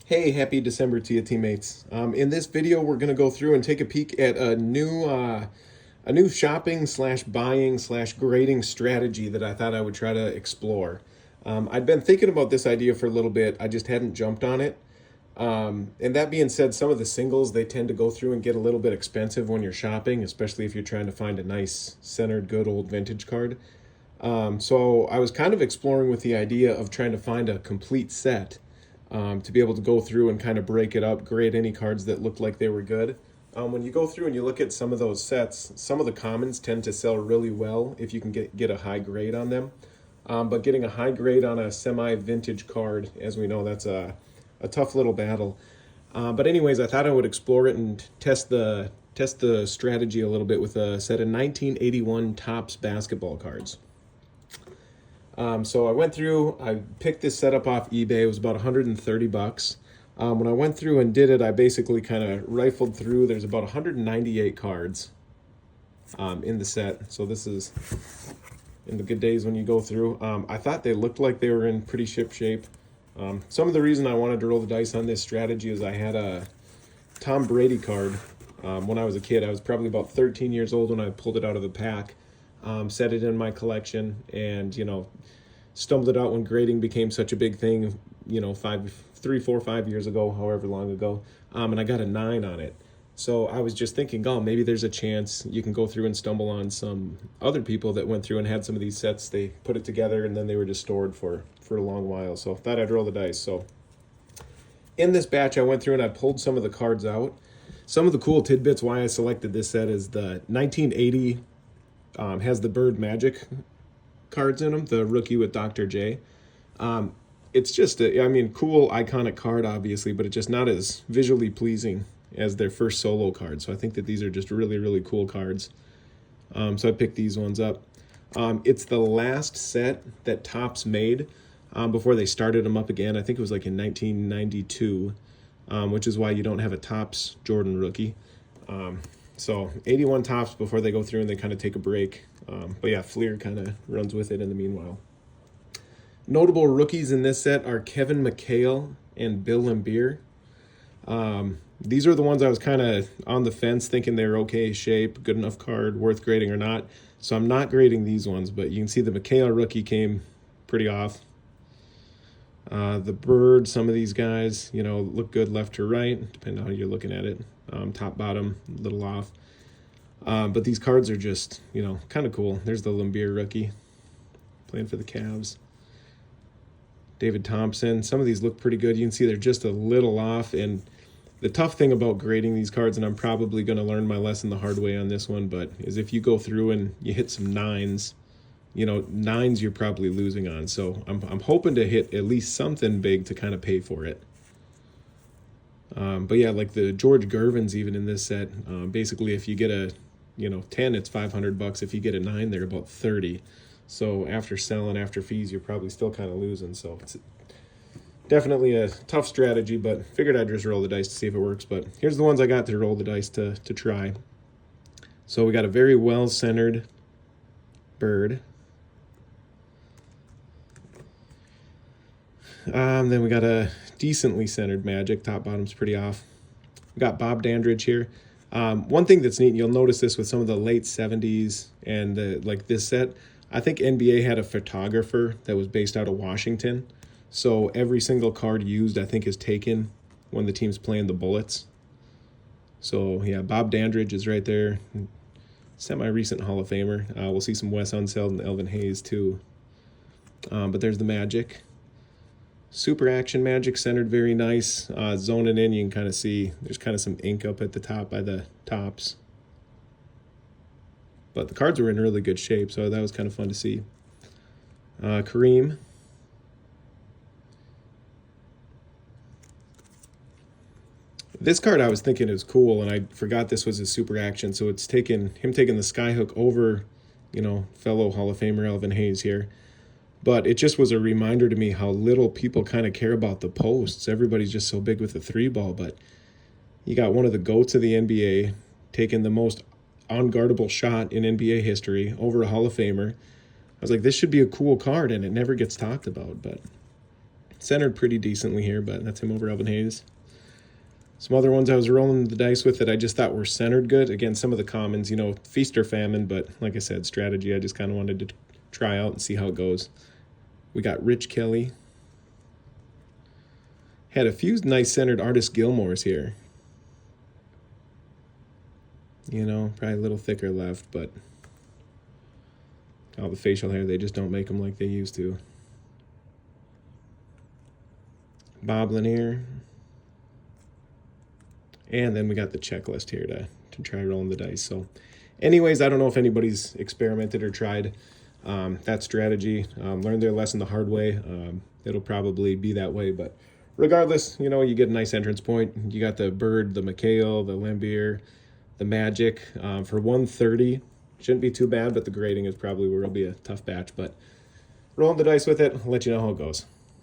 Hey, happy December to you, teammates. In this video, we're going to go through and take a peek at a new shopping slash buying slash grading strategy that I thought I would try to explore. I'd been thinking about this idea for a little bit. I just hadn't jumped on it. And that being said, some of the singles, they tend to go through and get a little bit expensive when you're shopping, especially if you're trying to find a nice centered, good old vintage card. So I was kind of exploring with the idea of trying to find a complete set, to be able to go through and kind of break it up, grade any cards that looked like they were good. When you go through and you look at some of those sets, some of the commons tend to sell really well if you can get a high grade on them. But getting a high grade on a semi-vintage card, as we know, that's a tough little battle. But anyways, I thought I would explore it and test the strategy a little bit with a set of 1981 Topps basketball cards. So I went through, I picked this setup off eBay. It was about 130 bucks. When I went through and did it, I basically kind of rifled through. There's about 198 cards in the set. So this is in the good days when you go through. I thought they looked like they were in pretty ship shape. Some of the reason I wanted to roll the dice on this strategy is I had a Tom Brady card when I was a kid. I was probably about 13 years old when I pulled it out of the pack. Set it in my collection, and stumbled it out when grading became such a big thing, 3, 4, 5 years ago, however long ago, and I got a 9 on it. So I was just thinking, oh, maybe there's a chance you can go through and stumble on some other people that went through and had some of these sets. They put it together and then they were just stored for a long while. So I thought I'd roll the dice. So in this batch, I went through and I pulled some of the cards out. Some of the cool tidbits why I selected this set is the 1980 has the Bird Magic cards in them, the rookie with Dr. J. It's just cool, iconic card, obviously, but it's just not as visually pleasing as their first solo card. So I think that these are just really, really cool cards. So I picked these ones up. It's the last set that Topps made before they started them up again. I think it was like in 1992, which is why you don't have a Topps Jordan rookie. So 81 Topps before they go through and they kind of take a break. But yeah, Fleer kind of runs with it in the meanwhile. Notable rookies in this set are Kevin McHale and Bill Laimbeer. These are the ones I was kind of on the fence thinking they were okay shape, good enough card, worth grading or not. So I'm not grading these ones, but you can see the McHale rookie came pretty off. The Bird, some of these guys, look good left to right, depending on how you're looking at it. Top, bottom, a little off. But these cards are just, kind of cool. There's the Laimbeer rookie playing for the Cavs. David Thompson. Some of these look pretty good. You can see they're just a little off. And the tough thing about grading these cards, and I'm probably going to learn my lesson the hard way on this one, but is if you go through and you hit some 9s, 9s you're probably losing on. So I'm hoping to hit at least something big to kind of pay for it. But yeah, like the George Gervins even in this set, basically if you get a 10, it's $500. If you get a 9, they're about 30. So after selling, after fees, you're probably still kind of losing. So it's definitely a tough strategy, but figured I'd just roll the dice to see if it works. But here's the ones I got to roll the dice to try. So we got a very well-centered Bird. Then we got a decently centered Magic. Top, bottom's pretty off. We got Bob Dandridge here. One thing that's neat, and you'll notice this with some of the late 70s and this set, I think NBA had a photographer that was based out of Washington. So every single card used, I think, is taken when the team's playing the Bullets. So yeah, Bob Dandridge is right there. Semi-recent Hall of Famer. We'll see some Wes Unseld and Elvin Hayes too. But there's the Magic. Super Action Magic, centered very nice. Zoning in, you can kind of see there's kind of some ink up at the top by the tops. But the cards were in really good shape, so that was kind of fun to see. Kareem. This card I was thinking it was cool, and I forgot this was a Super Action, so it's him taking the Skyhook over, fellow Hall of Famer Elvin Hayes here. But it just was a reminder to me how little people kind of care about the posts. Everybody's just so big with the 3-ball, but you got one of the GOATs of the NBA taking the most unguardable shot in NBA history over a Hall of Famer. I was like, this should be a cool card, and it never gets talked about, but Centered pretty decently here, but that's him over Elvin Hayes. Some other ones I was rolling the dice with that I just thought were centered good. Again, some of the commons, you know, feast or famine, but like I said, strategy. I just kind of wanted to try out and see how it goes. We got Rich Kelly. Had a few nice centered Artist Gilmores here. You know, probably a little thicker left, but all the facial hair, they just don't make them like they used to. Bob Lanier. And then we got the checklist here to try rolling the dice. So anyways, I don't know if anybody's experimented or tried that strategy. Learned their lesson the hard way. It'll probably be that way, but regardless, you know, you get a nice entrance point. You got the Bird, the McHale, the Lambier, the Magic for 130. Shouldn't be too bad, but the grading is probably where it'll be a tough batch. But rolling the dice with it, I'll let you know how it goes.